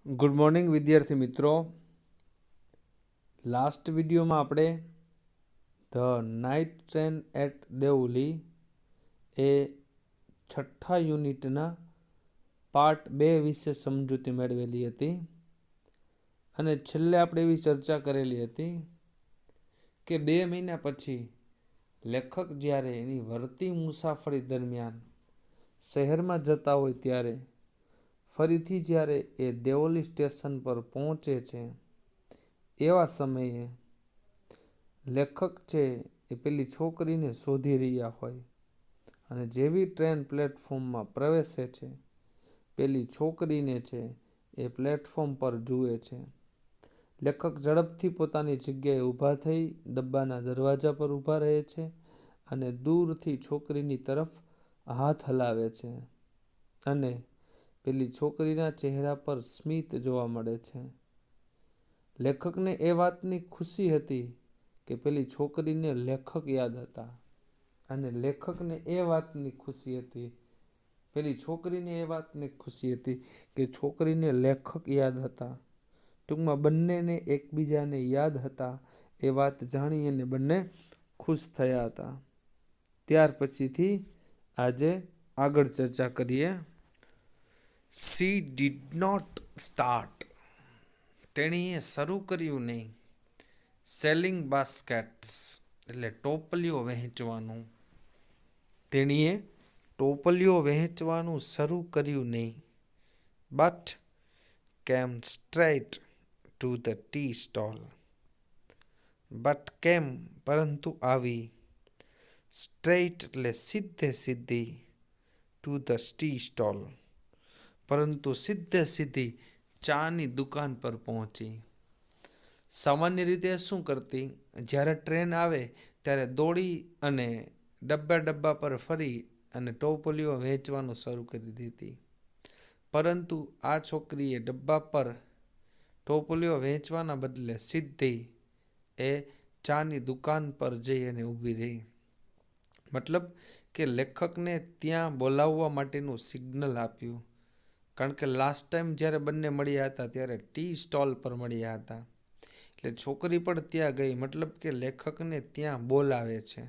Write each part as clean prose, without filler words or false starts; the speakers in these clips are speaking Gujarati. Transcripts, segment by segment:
गुड मॉर्निंग विद्यार्थी मित्रों। लास्ट वीडियो में આપણે the night train at Deoli એ છઠ્ઠા યુનિટના પાર્ટ 2 વિશે સમજૂતી મેળવેલી હતી અને છેલ્લે આપણે એવી ચર્ચા કરેલી હતી કે 2 મહિના પછી લેખક જ્યારે એની વળતી મુસાફરી દરમિયાન શહેરમાં જતા હોય ત્યારે ફરીથી જ્યારે એ દેવલી સ્ટેશન પર પહોંચે છે એવા સમયે લેખક છે એ પેલી છોકરીને શોધી રહ્યા હોય અને જેવી ટ્રેન પ્લેટફોર્મમાં પ્રવેશે છે પેલી છોકરીને છે એ પ્લેટફોર્મ પર જુએ છે। લેખક ઝડપથી પોતાની જગ્યાએ ઊભા થઈ ડબ્બાના દરવાજા પર ઊભા રહે છે અને દૂરથી છોકરીની તરફ હાથ હલાવે છે અને પેલી છોકરીના ચહેરા પર સ્મિત જોવા મળે છે। લેખકને એ વાતની ખુશી હતી કે પેલી છોકરીને લેખક યાદ હતા અને લેખકને એ વાતની ખુશી હતી પેલી છોકરીને એ વાતની ખુશી હતી કે છોકરીને લેખક યાદ હતા। ટૂંકમાં બંનેને એકબીજાને યાદ હતા એ વાત જાણી અને બંને ખુશ થયા હતા। ત્યાર પછીથી આજે આગળ ચર્ચા કરીએ। She did not start. તેણીએ શરૂ કર્યું નહીં સેલિંગ બાસ્કેટ્સ એટલે ટોપલીઓ વહેંચવાનું। તેણીએ ટોપલીઓ વહેંચવાનું શરૂ કર્યું નહીં બટ કેમ straight to the tea stall. But કેમ પરંતુ આવી સ્ટ્રેટ એટલે સીધે સીધી ટુ ધ ટી સ્ટોલ પરંતુ સીધે સીધી ચાની દુકાન પર પહોંચી। સામાન્ય રીતે શું કરતી જ્યારે ટ્રેન આવે ત્યારે દોડી અને ડબ્બા પર ફરી અને ટોપલીઓ વેચવાનું શરૂ કરી દીધી પરંતુ આ છોકરીએ ડબ્બા પર ટોપલીઓ વેચવાના બદલે સીધી એ ચાની દુકાન પર જઈ અને ઊભી રહી। મતલબ કે લેખકને ત્યાં બોલાવવા માટેનું સિગ્નલ આપ્યું કારણ કે લાસ્ટ ટાઈમ જ્યારે બંને મળ્યા હતા ત્યારે ટી સ્ટોલ પર મળ્યા હતા એટલે છોકરી પણ ત્યાં ગઈ મતલબ કે લેખકને ત્યાં બોલાવે છે।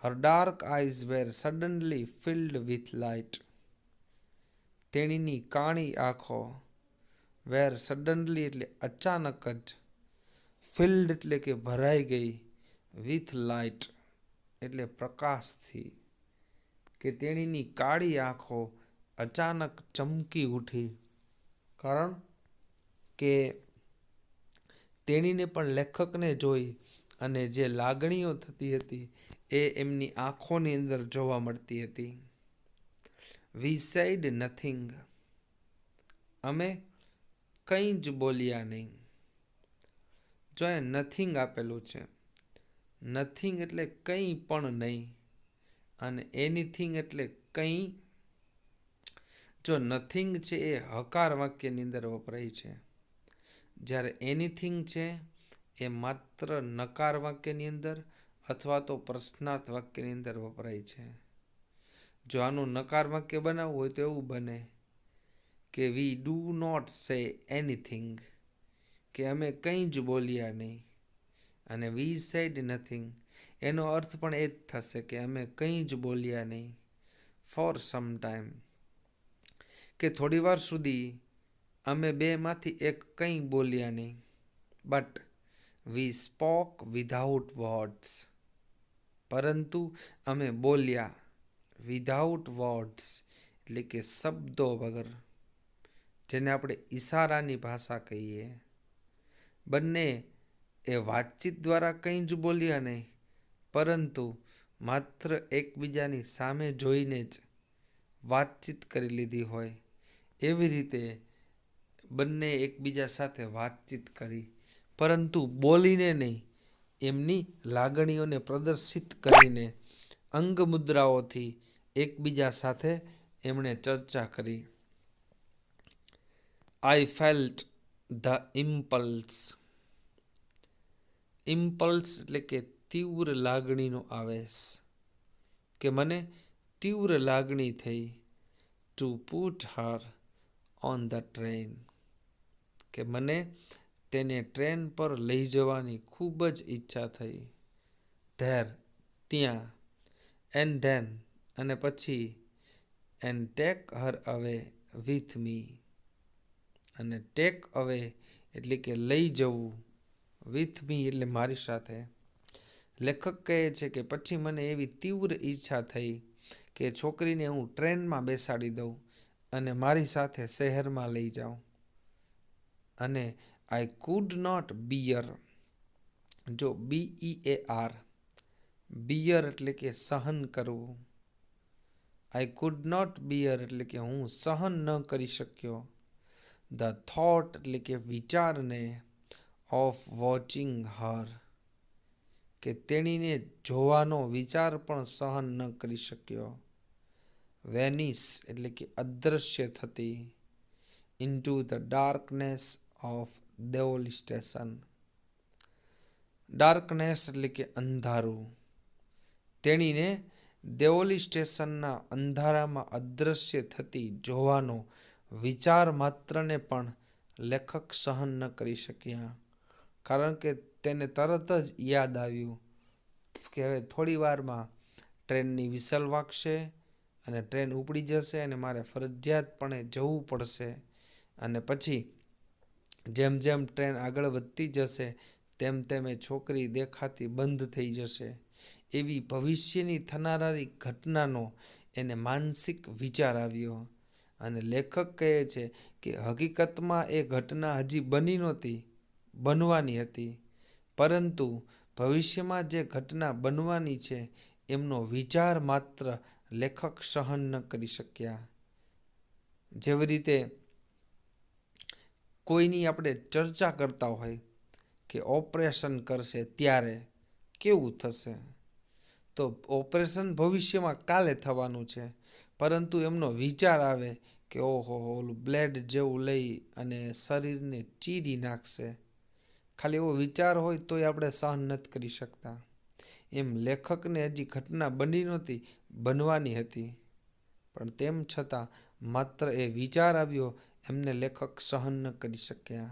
Her dark eyes were suddenly filled with light. તેણીની કાળી આંખો were suddenly એટલે અચાનક જ filled એટલે કે ભરાઈ ગઈ with light એટલે પ્રકાશથી કે તેણીની કાળી આંખો અચાનક ચમકી ઉઠી કારણ કે તેણીને પણ લેખકને જોઈ અને જે લાગણીઓ થતી હતી એ એમની આંખોની અંદર જોવા મળતી હતી। We said nothing. અમે કંઈ જ બોલ્યા નહીં। જો એ નથિંગ આપેલું છે નથિંગ એટલે કંઈ પણ નહીં અને એનીથિંગ એટલે કંઈ। જો નથિંગ છે એ હકાર વાક્યની અંદર વપરાય છે જ્યારે એનીથિંગ છે એ માત્ર નકાર વાક્યની અંદર અથવા તો પ્રશ્નાર્થ વાક્યની અંદર વપરાય છે। જો આનું નકાર વાક્ય બનાવવું હોય તો એવું બને કે વી ડુ નોટ સે એનીથિંગ કે અમે કંઈ જ બોલ્યા નહીં અને વી સેડ નથિંગ એનો અર્થ પણ એ જ થશે કે અમે કંઈ જ બોલ્યા નહીં ફોર સમ ટાઈમ કે થોડી વાર સુધી અમે બેમાંથી એક કંઈ બોલ્યા નહીં but we spoke without words પરંતુ અમે બોલ્યા વિધાઉટ વર્ડ્સ એટલે કે શબ્દો વગર જેને આપણે ઈશારાની ભાષા કહીએ। બંને એ વાતચીત દ્વારા કંઈ જ બોલ્યા નહીં પરંતુ માત્ર એકબીજાની સામે જોઈને જ વાતચીત કરી લીધી હોય એવી રીતે બંને એકબીજા સાથે વાતચીત કરી પરંતુ બોલીને નહીં એમની લાગણીઓને પ્રદર્શિત કરીને અંગ મુદ્રાઓથી એકબીજા સાથે એમણે ચર્ચા કરી। I felt the impulse. Impulse એટલે કે તીવ્ર લાગણીનો આવેશ કે મને તીવ્ર લાગણી થઈ two put Har on the train, કે મને તેને ટ્રેન પર લઈ જવાની ખૂબ જ ઈચ્છા થઈ. ધેર, ત્યાં, એન્ડ ધેન, અને પછી, એન્ડ ટેક હર અવે વિથ મી, અને ટેક અવે એટલે કે લઈ જવું, વિથ મી એટલે મારી સાથે. લેખક કહે છે કે પછી મને એવી તીવ્ર ઈચ્છા થઈ કે છોકરીને હું ટ્રેનમાં બેસાડી દઉં અને મારી સાથે શહેરમાં લઈ જાઉં. અને આઈ કુડ નોટ બિયર, જો BEAR, બિયર એટલે કે સહન કરવું. આઈ કુડ નોટ બિયર એટલે કે હું સહન ન કરી શક્યો. ધ થોટ એટલે કે વિચારને, ઓફ વોચિંગ હર, કે તેણીને જોવાનો વિચાર પણ સહન ન કરી શક્યો. વેનિસ એટલે કે અદૃશ્ય થતી. Into the darkness of Deoli station, darkness એટલે કે અંધારું. તેણીને દેવોલી સ્ટેશનના અંધારામાં અદૃશ્ય થતી જોવાનો વિચાર માત્રને પણ લેખક સહન ન કરી શક્યા, કારણ કે તેને તરત જ યાદ આવ્યું કે હવે થોડી વારમાં ટ્રેનની વિસલ વાગશે અને ટ્રેન ઉપડી જશે અને મારે ફરજિયાતપણે જવું પડશે. અને પછી જેમ જેમ ટ્રેન આગળ વધતી જશે તેમ તેમ એ છોકરી દેખાતી બંધ થઈ જશે. એવી ભવિષ્યની થનારી ઘટનાનો એને માનસિક વિચાર આવ્યો. અને લેખક કહે છે કે હકીકતમાં એ ઘટના હજી બની નહોતી, બનવાની હતી, પરંતુ ભવિષ્યમાં જે ઘટના બનવાની છે એમનો વિચાર માત્ર લેખક સહન ન કરી શક્યા. જેવી રીતે કોઈની આપણે ચર્ચા કરતા હોય કે ઓપરેશન કરશે ત્યારે કેવું થશે, તો ઓપરેશન ભવિષ્યમાં કાલે થવાનું છે, પરંતુ એમનો વિચાર આવે કે ઓહો ઓલું બ્લેડ જેવું લઈ અને શરીરને ચીરી નાખશે, ખાલી એવો વિચાર હોય તોય આપણે સહન નથી કરી શકતા. એમ લેખકને હજી ઘટના બની નહોતી, બનવાની હતી, પણ તેમ છતાં માત્ર એ વિચાર આવ્યો એમને લેખક સહન ન કરી શક્યા.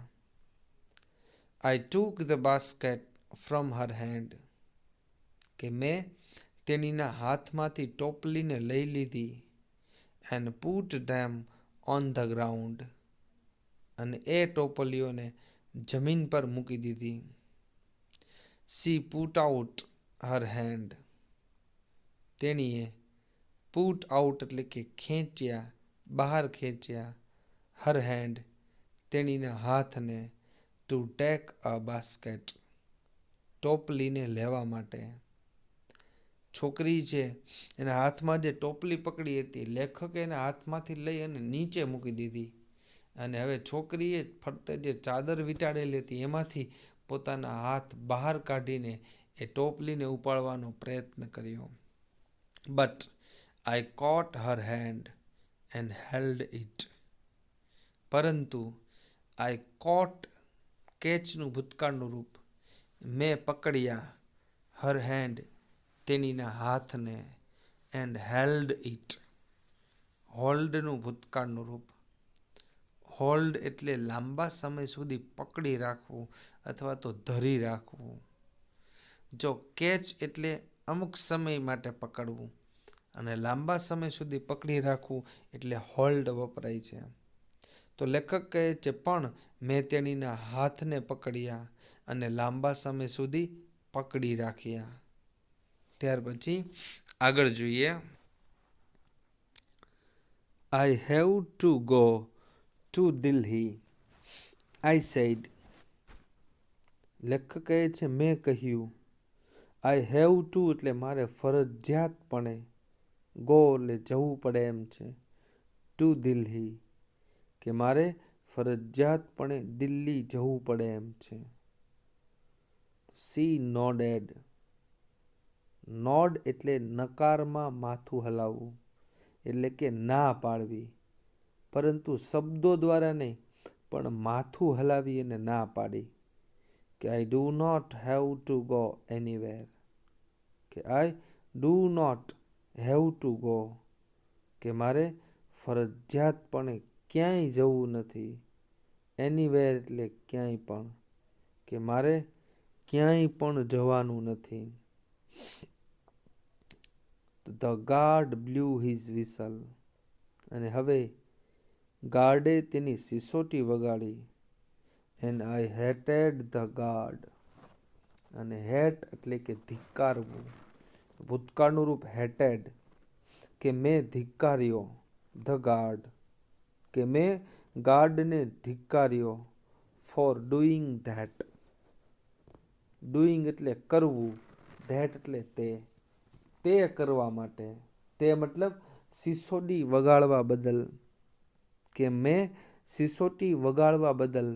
I took the basket from her hand, કે મેં તેણીના હાથમાંથી ટોપલીને લઈ લીધી. And put them on the ground, અને એ ટોપલીઓને જમીન પર મૂકી દીધી. She put out her hand, તેણીએ પુટ આઉટ એટલે કે ખેંચ્યા, બહાર ખેંચ્યા, હર હેન્ડ તેણીના હાથને, ટુ ટેક અ બાસ્કેટ ટોપલીને લેવા માટે. છોકરી છે એના હાથમાં જે ટોપલી પકડી હતી, લેખકે એના હાથમાંથી લઈ અને નીચે મૂકી દીધી. અને હવે છોકરીએ ફરતે જે ચાદર વીંટાળેલી હતી એમાંથી પોતાના હાથ બહાર કાઢીને એ ટોપલીને ઉપાડવાનો પ્રયત્ન કર્યો. But I caught her hand and held it, પરંતુ આઈ કોટ, કેચનું ભૂતકાળનું રૂપ, મેં પકડ્યા, હર હેન્ડ તેણીના હાથને, એન્ડ હેલ્ડ ઇટ, હોલ્ડનું ભૂતકાળનું રૂપ. હોલ્ડ એટલે લાંબા સમય સુધી પકડી રાખવું અથવા તો ધરી રાખવું. જો કેચ એટલે અમુક સમય માટે પકડવું અને લાંબા સમય સુધી પકડી રાખવું એટલે હોલ્ડ વપરાય છે. તો લેખક કહે છે પણ મેં તેણીના હાથને પકડ્યા અને લાંબા સમય સુધી પકડી રાખ્યા. ત્યાર પછી આગળ જોઈએ. I have to go to Delhi, I said, લેખક કહે છે મેં કહ્યું. આઈ હેવ ટુ એટલે મારે ફરજિયાતપણે, ગો એટલે જવું પડે એમ છે, ટુ દિલ્હી કે મારે ફરજિયાતપણે દિલ્હી જવું પડે એમ છે. શી નોડેડ, નોડ એટલે નકારમાં માથું હલાવવું, એટલે કે ના પાડવી, પરંતુ શબ્દો દ્વારા નહીં પણ માથું હલાવી અને ના પાડી. કે I do not have to go anywhere, કે I do not have to go, કે મારે ફરજિયાતપણે ક્યાંય જવું નથી. એનીવેર એટલે ક્યાંય પણ, કે મારે ક્યાંય પણ જવાનું નથી. The guard blue his whistle. અને હવે ગાર્ડે તેની સિસોટી વગાડી. And I hated the guard. અને હેટ એટલે કે ધિક્કારવું. ભૂતકાળનું રૂપ હેટેડ, કે મેં ધિક્કાર્યો. ધ ગાર્ડ, કે મેં ગાર્ડને ધિક્કાર્યો. For doing that. ડુઈંગ એટલે કરવું, ધેટ એટલે તે કરવા માટે. તે મતલબ સિસોટી વગાડવા બદલ, કે મેં સિસોટી વગાડવા બદલ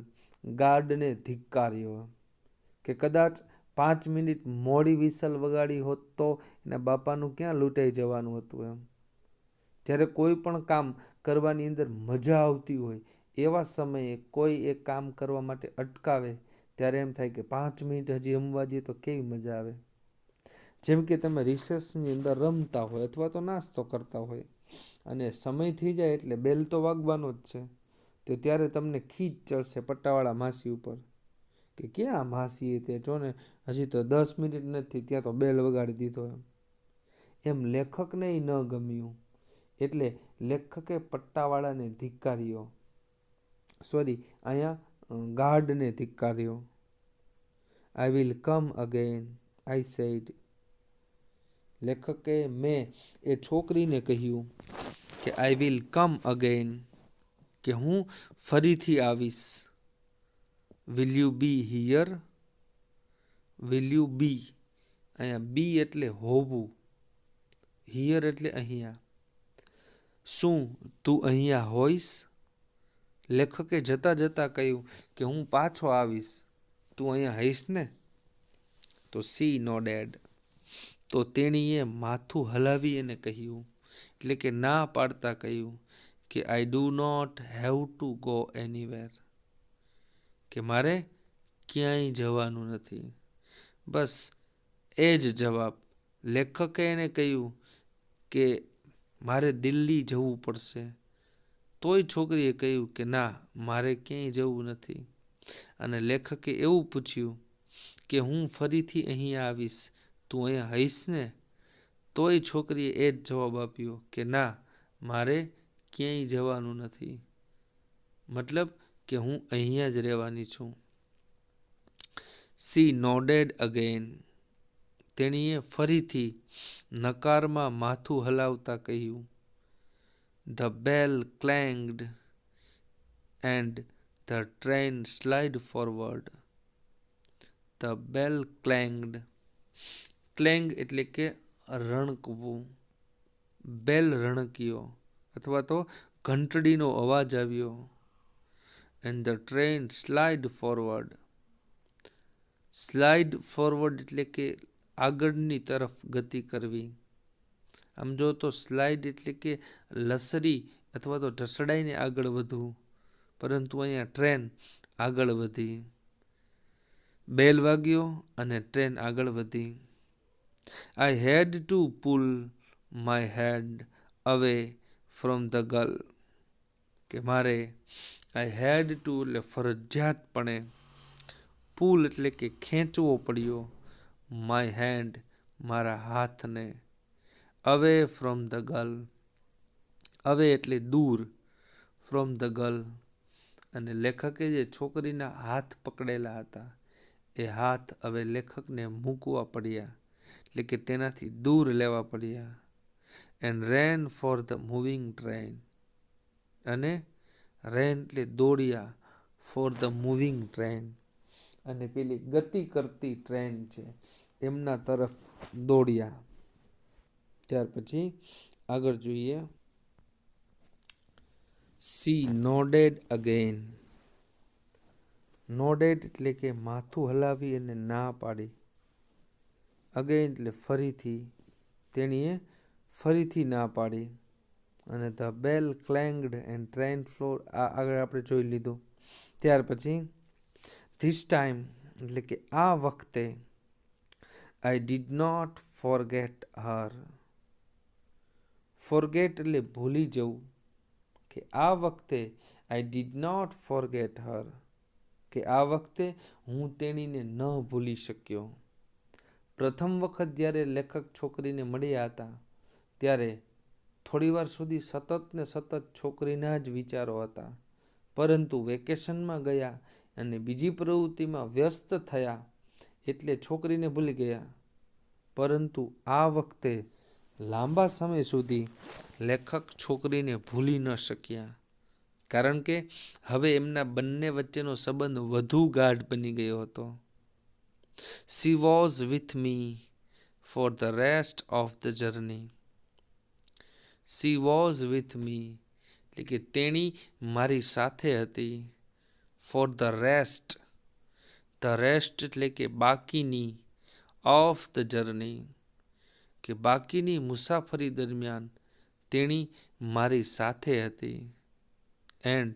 ગાર્ડને ધિક્કાર્યો. કે કદાચ 5 મિનિટ મોડી વિસલ વગાડી હોત તો એના બાપાનું ક્યાં લૂંટાઈ જવાનું હતું એમ. જ્યારે કોઈ પણ કામ કરવાની અંદર મજા આવતી હોય એવા સમયે કોઈ એક કામ કરવા માટે અટકાવે ત્યારે એમ થાય કે 5 મિનિટ હજી રમવા દઈએ તો કેવી મજા આવે. જેમ કે તમે રિસેસની અંદર રમતા હોય અથવા તો નાસ્તો કરતા હોય અને સમય થઈ જાય એટલે બેલ તો વાગવાનો જ છે, તો ત્યારે તમને ખીજ ચડશે પટ્ટાવાળા માસી ઉપર કે ક્યાં માસીએ તે જો ને હજી તો 10 મિનિટ નથી ત્યાં તો બેલ વગાડી દીધો. એમ લેખકને ન ગમ્યું એટલે લેખકે પટ્ટાવાળાને ધિક્કાર્યો. સોરી, અહીંયા ગાર્ડને ધિક્કાર્યો. I will come again, I said. લેખકે મેં એ છોકરીને કહ્યું કે આઈ વિલ કમ અગેન, કે હું ફરીથી આવીશ. Will you be here. Will you be, અહીંયા બી એટલે હોવું, હિયર એટલે અહીંયા. શું તું અહીંયા હોઈશ? લેખકે જતાં જતાં કહ્યું કે હું પાછો આવીશ, તું અહીંયા હઈશ ને? તો સી નોડેડ, તો તેણીએ માથું હલાવી અને કહ્યું, એટલે કે ના પાડતા કહ્યું કે I do not have to go anywhere, કે મારે ક્યાંય જવાનું નથી. બસ એ જ જવાબ. લેખકે એને કહ્યું કે મારે દિલ્હી જવું પડશે, તોય છોકરીએ કહ્યું કે ના, મારે ક્યાંય જવું નથી. અને લેખકે એવું પૂછ્યું કે હું ફરીથી અહીંયા આવીશ, તું અહીંયા હઈશ ને? તોય છોકરીએ એ જ જવાબ આપ્યો કે ના, મારે ક્યાંય જવાનું નથી, મતલબ કે હું અહીંયા જ રહેવાની છું. સી નોડેડ અગેન, તેણીએ ફરીથી નકારમાં માથું હલાવતા કહ્યું. The bell clanged and the train slide forward. The bell clanged. Clang એટલે કે રણકવું. બેલ રણક્યો અથવા તો ઘંટડીનો અવાજ આવ્યો. And the train slide forward. Slide forward એટલે કે આગળની તરફ ગતિ કરવી. આમ જો તો સ્લાઇડ એટલે કે લસરી અથવા તો ઢસડાઈને આગળ વધવું, પરંતુ અહીંયા ટ્રેન આગળ વધી. બેલ વાગ્યો અને ટ્રેન આગળ વધી. I had to pull my hand away from the girl, કે મારે આઈ હેડ ટુ એટલે ફરજિયાતપણે, પુલ એટલે કે ખેંચવો પડ્યો, માય હેન્ડ મારા હાથને, અવે ફ્રોમ ધ ગર્લ, અવે એટલે દૂર, ફ્રોમ ધ ગર્લ. અને લેખકે જે છોકરીના હાથ પકડેલા હતા એ હાથ હવે લેખકને મૂકવા પડ્યા, એટલે કે તેનાથી દૂર લેવા પડ્યા. And rain for the moving train. અને રેન એટલે દોડ્યા, ફોર ધ મૂવિંગ ટ્રેન, અને પેલી ગતિ કરતી ટ્રેન છે એમના તરફ દોડ્યા. ત્યાર પછી આગળ જોઈએ. C nodded again. નોડેડ એટલે કે માથું હલાવી અને ના પાડી. અગેન એટલે ફરીથી, તેણીએ ફરીથી ના પાડી. અને the bell clanged and train floor, આ આગળ આપણે જોઈ લીધું. ત્યાર પછી ધીસ ટાઈમ એટલે કે આ વખતે, I did not forget her. Forget એટલે ભૂલી જવું, કે આ વખતે I did not forget her, કે આ વખતે હું તેણીને ન ભૂલી શક્યો. પ્રથમ વખત જ્યારે લેખક છોકરીને મળ્યા હતા ત્યારે થોડીવાર સુધી સતત ને સતત છોકરીના જ વિચારો હતા, પરંતુ વેકેશનમાં ગયા અને બીજી પ્રવૃત્તિમાં વ્યસ્ત થયા એટલે છોકરીને ભૂલી ગયા. પરંતુ આ વખતે લાંબા સમય સુધી લેખક છોકરીને ભૂલી ન શક્યા, કારણ કે હવે એમના બંને વચ્ચેનો સંબંધ વધુ ગાઢ બની ગયો હતો. She was with me for the rest of the journey. She was with me એટલે કે તેણી મારી સાથે હતી. For the rest, the rest એટલે કે બાકીની, of the journey કે બાકીની મુસાફરી દરમિયાન તેણી મારી સાથે હતી. And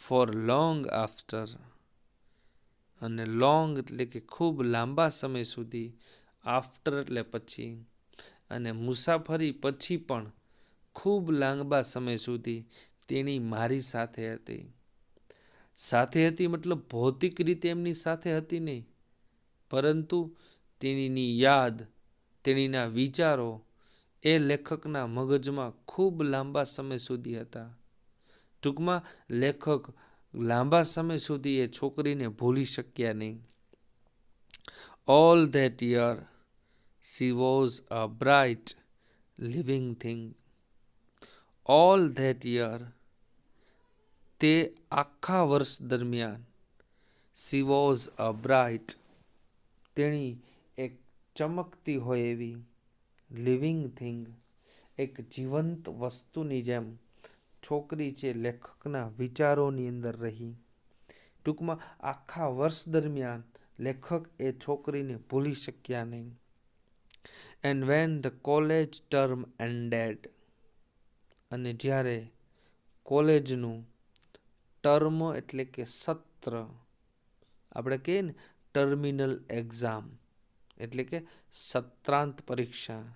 for long after, અને લોંગ એટલે કે ખૂબ લાંબા સમય સુધી, આફ્ટર એટલે પછી, અને મુસાફરી પછી પણ ખૂબ લાંબા સમય સુધી તેણી મારી સાથે હતી. સાથે હતી મતલબ ભૌતિક રીતે એમની સાથે હતી નહીં, પરંતુ તેણીની યાદ, તેણીના વિચારો એ લેખકના મગજમાં ખૂબ લાંબા સમય સુધી હતા. ટૂંકમાં લેખક લાંબા સમય સુધી એ છોકરીને ભૂલી શક્યા નહીં. All that year she was a bright living thing. All that year તે આખા વર્ષ દરમિયાન, she was a bright તેણી એક ચમકતી હોય એવી, લિવિંગ થિંગ એક જીવંત વસ્તુની જેમ છોકરી છે લેખકના વિચારોની અંદર રહી. ટૂંકમાં આખા વર્ષ દરમિયાન લેખક એ છોકરીને ભૂલી શક્યા નહીં. And when the college term ended, અને જ્યારે કોલેજનું ટર્મ એટલે કે સત્ર, આપણે કહીએ ને ટર્મિનલ એક્ઝામ એટલે કે સત્રાંત પરીક્ષા,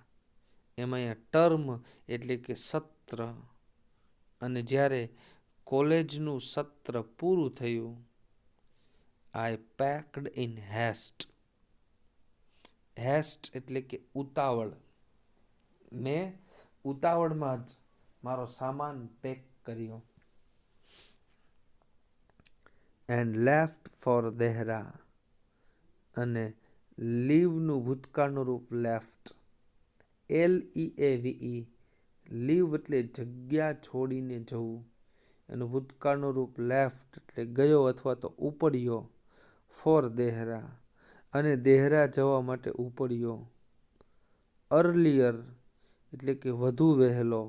એમાં અહીંયા ટર્મ એટલે કે સત્ર, અને જ્યારે કોલેજનું સત્ર પૂરું થયું, આઈ પેક્ડ ઇન હેસ્ટ. હેસ્ટ એટલે કે ઉતાવળ, મેં ઉતાવળમાં જ મારો સામાન પેક કર્યો. એન્ડ લેફ્ટ ફોર દેહરા, અને લીવનું ભૂતકાળનું રૂપ લેફ્ટ, LEAVE, લીવ એટલે જગ્યા છોડીને જવું, એનું ભૂતકાળનું રૂપ લેફ્ટ એટલે ગયો અથવા તો ઉપડ્યો. ફોર દેહરા, અને દેહરા જવા માટે ઉપડ્યો. અર્લિયર એટલે કે વધુ વહેલો,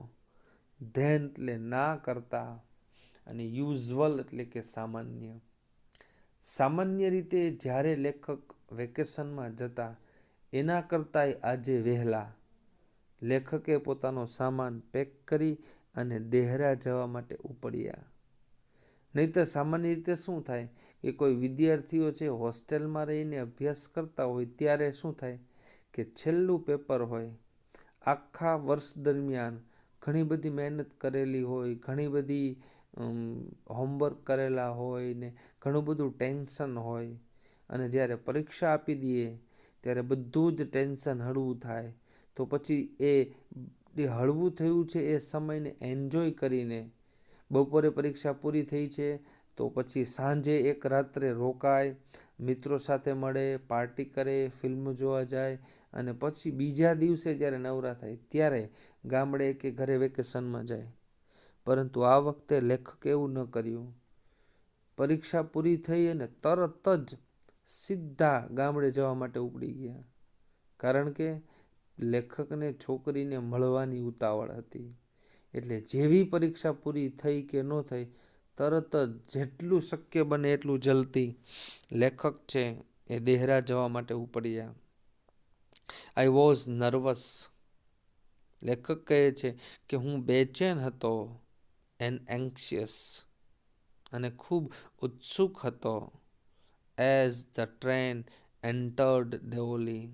ધેન એટલે ના કરતા, અને યુઝવલ એટલે કે સામાન્ય. સામાન્ય રીતે જ્યારે લેખક વેકેશનમાં જતા એના કરતાંય આજે વહેલા લેખકે પોતાનો સામાન પેક કરી અને દેહરા જવા માટે ઉપડ્યા. નહીંતર સામાન્ય રીતે શું થાય કે કોઈ વિદ્યાર્થીઓ છે હોસ્ટેલમાં રહીને અભ્યાસ કરતા હોય ત્યારે શું થાય કે છેલ્લું પેપર હોય, આખા વર્ષ દરમિયાન ઘણી બધી મહેનત કરેલી હોય, ઘણી બધી હોમવર્ક કરેલા હોય ને ઘણું બધું ટેન્શન હોય, અને જ્યારે પરીક્ષા આપી દઈએ ત્યારે બધું જ ટેન્શન હળવું થાય. તો પછી એ હળવું થયું છે એ સમયને એન્જોય કરીને, બપોરે પરીક્ષા પૂરી થઈ છે તો પછી સાંજે એક રાત્રે રોકાય, મિત્રો સાથે મળે, પાર્ટી કરે, ફિલ્મ જોવા જાય, અને પછી બીજા દિવસે જ્યારે નવરા થાય ત્યારે ગામડે કે ઘરે વેકેશનમાં જાય. પરંતુ આ વખતે લેખકે એવું ન કર્યું. પરીક્ષા પૂરી થઈ અને તરત જ સીધા ગામડે જવા માટે ઉપડી ગયા, કારણ કે લેખકને છોકરીને મળવાની ઉતાવળ હતી. એટલે જેવી પરીક્ષા પૂરી થઈ કે ન થઈ, તરત જ જેટલું શક્ય બને એટલું જલ્દી લેખક છે એ દેહરા જવા માટે ઉપડ્યા. આઈ વોઝ નર્વસ, લેખક કહે છે કે હું બેચેન હતો, એન્ડ એન્ક્શિયસ, અને ખૂબ ઉત્સુક હતો. As the train entered Deoli,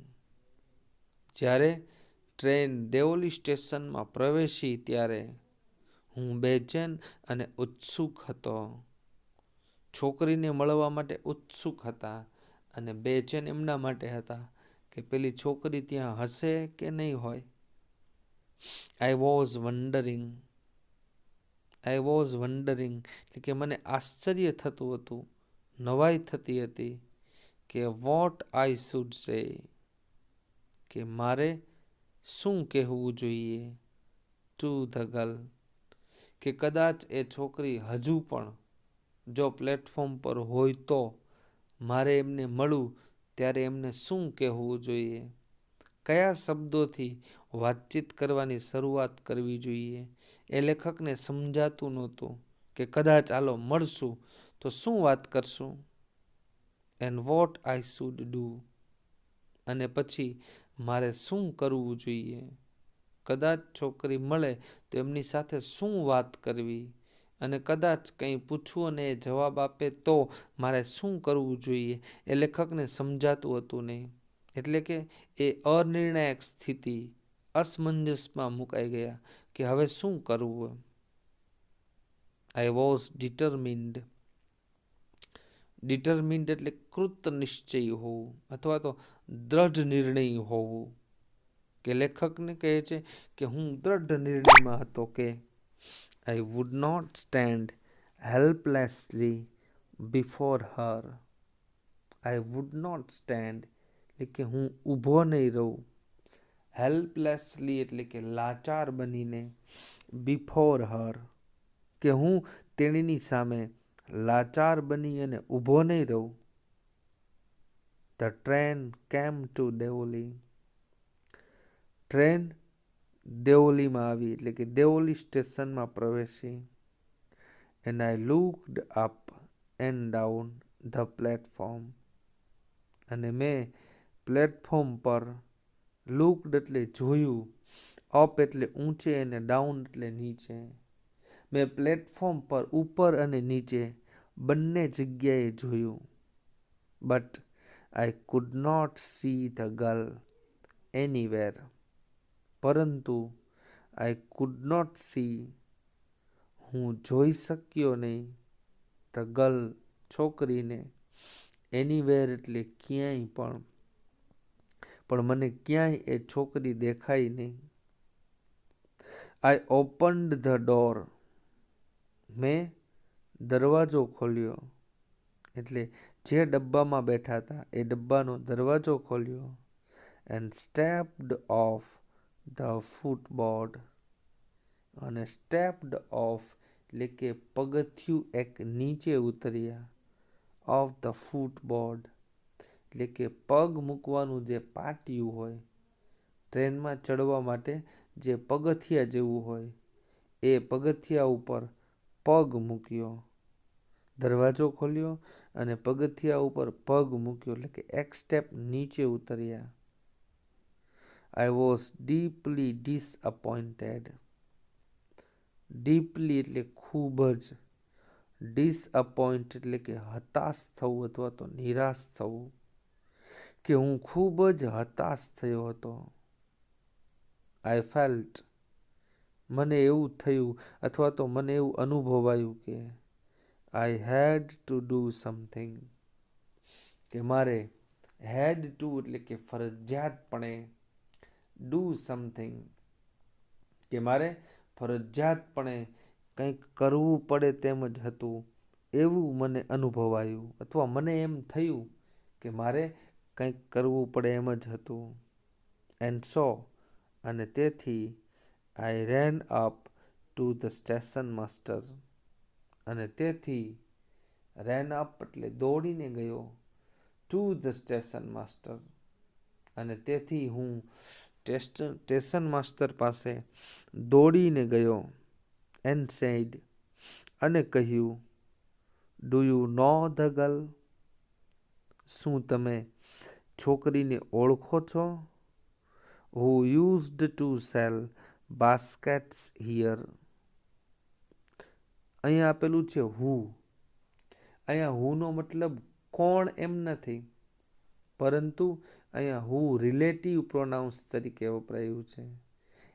જ્યારે ટ્રેન દેવોલી સ્ટેશનમાં પ્રવેશી ત્યારે હું બેચેન અને ઉત્સુક હતો. છોકરીને મળવા માટે ઉત્સુક હતા અને બેચેન એમના માટે હતા કે પેલી છોકરી ત્યાં હશે કે નહીં હોય. આઈ વોઝ વન્ડરિંગ એટલે કે મને આશ્ચર્ય થતું હતું, નવાઈ થતી હતી કે વોટ આઈ શુડ સે, કે મારે શું કહેવું જોઈએ ટુ ધ ગર્લ, કે કદાચ એ છોકરી હજુ પણ જો પ્લેટફોર્મ પર હોય તો મારે એમને મળું ત્યારે એમને શું કહેવું જોઈએ, કયા શબ્દોથી વાતચીત કરવાની શરૂઆત કરવી જોઈએ. એ લેખકને સમજાતું નહોતું કે કદાચ ચાલો મળશું તો શું વાત કરશું. And what I should do, અને પછી મારે શું કરવું જોઈએ. કદાચ છોકરી મળે તો એમની સાથે શું વાત કરવી, અને કદાચ કંઈ પૂછવું અને એ જવાબ આપે તો મારે શું કરવું જોઈએ. એ લેખકને સમજાતું હતું નહીં. એટલે કે એ અનિર્ણાયક સ્થિતિ, અસમંજસમાં મુકાઈ ગયા કે હવે શું કરવું. આઈ વોઝ ડિટરમિન્ડ એટલે કૃત નિશ્ચયી હોવું અથવા તો દ્રઢ નિર્ણયી હોવું. કે લેખકને કહે છે કે હું દ્રઢ નિર્ણયમાં હતો કે I would not stand helplessly before her. I would not stand એટલે કે હું ઊભો નહીં રહું. હેલ્પલેસલી એટલે કે લાચાર બનીને. બિફોર હર કે હું તેણીની સામે લાચાર બની અને ઊભો નહીં રહું. The train came to Deoli. Train દેવોલીમાં આવી એટલે કે દેવોલી સ્ટેશનમાં પ્રવેશી. And I looked up and down the platform, અને મેં પ્લેટફોર્મ પર લુકડ એટલે જોયું, અપ એટલે ઊંચે અને ડાઉન એટલે નીચે. મેં પ્લેટફોર્મ પર ઉપર અને નીચે બંને જગ્યાએ જોયું. But I could not see the girl anywhere. પરંતુ આઈ કુડ નોટ સી હું જોઈ શક્યો નહીં ધ ગર્લ છોકરીને. એનીવેર એટલે ક્યાંય પણ મને ક્યાંય એ છોકરી દેખાઈ નહીં. આઈ ઓપન્ડ ધ ડોર. મેં દરવાજો ખોલ્યો એટલે જે ડબ્બામાં બેઠા હતા એ ડબ્બાનો દરવાજો ખોલ્યો. And stepped of the footboard, અને સ્ટેપ્ડ ઓફ એટલે કે પગથિયું એક નીચે ઉતર્યા. ઓફ ધ ફૂટબોર્ડ એટલે કે પગ મૂકવાનું જે પાટિયું હોય, ટ્રેનમાં ચડવા માટે જે પગથિયા જેવું હોય એ પગથિયા ઉપર પગ મૂક્યો. દરવાજો ખોલ્યો અને પગથિયા ઉપર પગ મૂક્યો એટલે કે એક સ્ટેપ નીચે ઉતર્યા. I was deeply disappointed. Deeply એટલે ખૂબ જ, ડિસઅપોઇન્ટ એટલે કે હતાશ થવું અથવા તો નિરાશ થવું, કે હું ખૂબ જ હતાશ થયો હતો. આઈ ફેલ્ટ મને એવું થયું અથવા તો મને એવું અનુભવાયું કે આઈ હેડ ટુ ડુ સમથિંગ, કે મારે હેડ ટુ એટલે કે ફરજિયાતપણે, ડુ સમથિંગ કે મારે ફરજિયાતપણે કંઈક કરવું પડે તેમ જ હતું એવું મને અનુભવાયું, અથવા મને એમ થયું કે મારે કંઈક કરવું પડે એમ જ હતું. એન્ડ સો અને તેથી I ran up to the station master, અને તેથી રેન અપ એટલે દોડીને ગયો, ટુ ધ સ્ટેશન માસ્ટર, અને તેથી હું સ્ટેશન માસ્ટર પાસે દોડીને ગયો. એન્ડ સેડ અને કહ્યું, do you know the girl. શું તમે છોકરીને ઓળખો છો? Who used to sell baskets here. અહીંયા આપેલું છે હુ. અહીંયા હુનો મતલબ કોણ એમ નથી, પરંતુ અહીંયા હુ રિલેટિવ પ્રોનાઉન્સ તરીકે વપરાયું છે.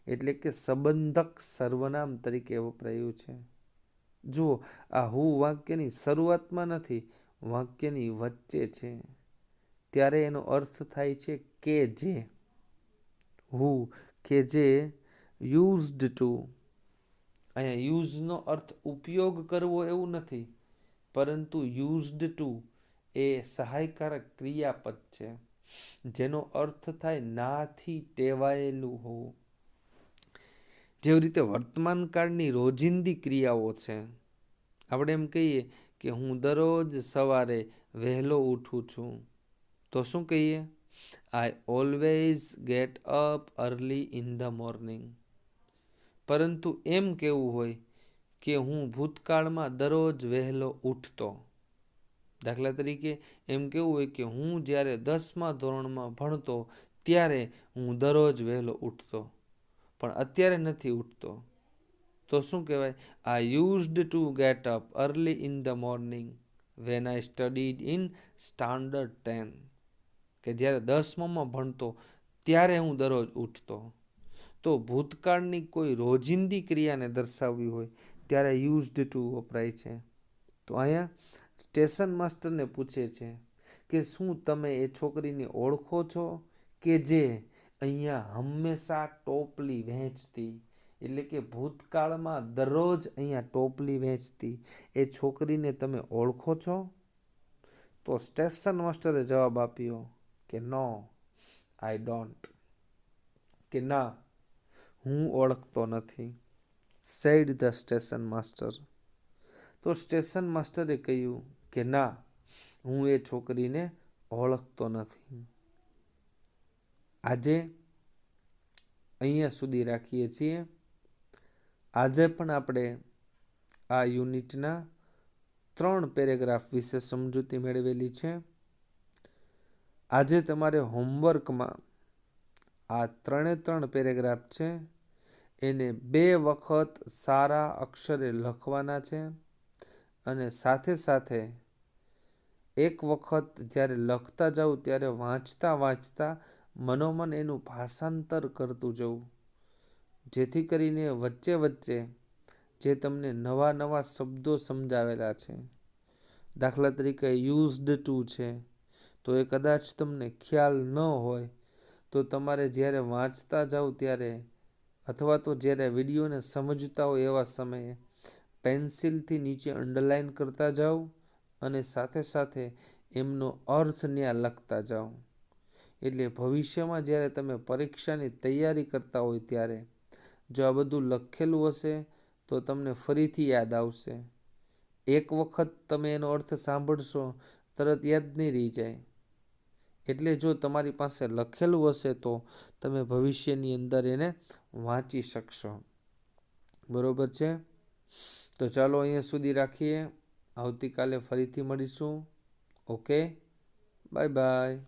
એટલે કે સંબંધક સર્વનામ તરીકે વપરાયું છે. જુઓ, આ હું વાક્યની શરૂઆતમાં નથી, વાક્યની વચ્ચે છે, ત્યારે એનો અર્થ થાય છે કે જે. હું કે જે યુઝડ ટુ. અહીંયા યુઝનો અર્થ ઉપયોગ કરવો એવું નથી, પરંતુ યુઝડ ટુ એ સહાયકારક ક્રિયાપદ છે, જેનો અર્થ થાય નાથી ટેવાયેલું હોવું. જેવી રીતે વર્તમાન કાળની રોજિંદી ક્રિયાઓ છે. આપણે એમ કહીએ કે હું દરરોજ સવારે વહેલો ઉઠું છું, તો શું કહીએ? I always gate up early in the morning. પરંતુ એમ કેવું હોય કે હું ભૂતકાળમાં દરરોજ વહેલો ઉઠતો. દાખલા તરીકે એમ કેવું હોય કે હું જ્યારે 10મા ધોરણમાં ભણતો ત્યારે હું દરરોજ વહેલો ઉઠતો, પણ અત્યારે નથી ઉઠતો. તો શું કહેવાય? I used to get up early in the morning when I studied in standard 10. કે જ્યારે 10મામાં ભણતો ત્યારે હું દરરોજ ઉઠતો. તો ભૂતકાળની કોઈ રોજિંદી ક્રિયાને દર્શાવવી હોય ત્યારે યુઝડ ટુ વપરાય છે. તો અહીંયા સ્ટેશન માસ્ટરને પૂછે છે કે શું તમે એ છોકરીને ઓળખો છો કે જે અહીંયા હંમેશા ટોપલી વહેંચતી? એટલે કે ભૂતકાળમાં દરરોજ અહીંયા ટોપલી વહેંચતી એ છોકરીને તમે ઓળખો છો? તો સ્ટેશન માસ્ટરે જવાબ આપ્યો કે નો, આઈ ડોન્ટ. કે ના, હું ઓળખતો નથી. Said the station master. તો સ્ટેશન માસ્ટરે કહ્યું કે ના, હું એ છોકરીને ઓળખતો નથી. આજે અહીંયા સુધી રાખીએ છીએ. આજે પણ આપણે આ યુનિટના 3 પેરેગ્રાફ વિશે સમજૂતી મેળવેલી છે. આજે તમારે હોમવર્કમાં આ 3 પેરેગ્રાફ છે, એને 2 વખત સારા અક્ષરે લખવાના છે, અને સાથે સાથે એક વખત જ્યારે લખતા જાઓ ત્યારે વાંચતા મનોમન એનું ભાષાંતર કરતું જવું, જેથી કરીને વચ્ચે વચ્ચે જે તમને નવા નવા શબ્દો સમજાવેલા છે, દાખલા તરીકે યુઝડ ટુ છે, તો એ કદાચ તમને ખ્યાલ ન હોય તો તમારે જ્યારે વાંચતા જાઓ ત્યારે, અથવા તો જ્યારે વિડીયોને સમજતા હોય એવા સમયે પેન્સિલથી નીચે અંડરલાઈન કરતા જાઓ, અને સાથે સાથે એમનો અર્થ ત્યાં લખતા જાઓ. એટલે ભવિષ્યમાં જ્યારે તમે પરીક્ષાની તૈયારી કરતા હોય ત્યારે જો આ બધું લખેલું હશે તો તમને ફરીથી યાદ આવશે. એક વખત તમે એનો અર્થ સાંભળશો તરત યાદ નહીં રહી જાય. એટલે જો તમારી પાસે લખેલું હશે તો તમે ભવિષ્યની અંદર એને વાંચી શકશો. બરોબર છે? તો ચાલો અહીંયા સુધી રાખીએ. આવતીકાલે ફરીથી મળીશું. Okay, bye bye.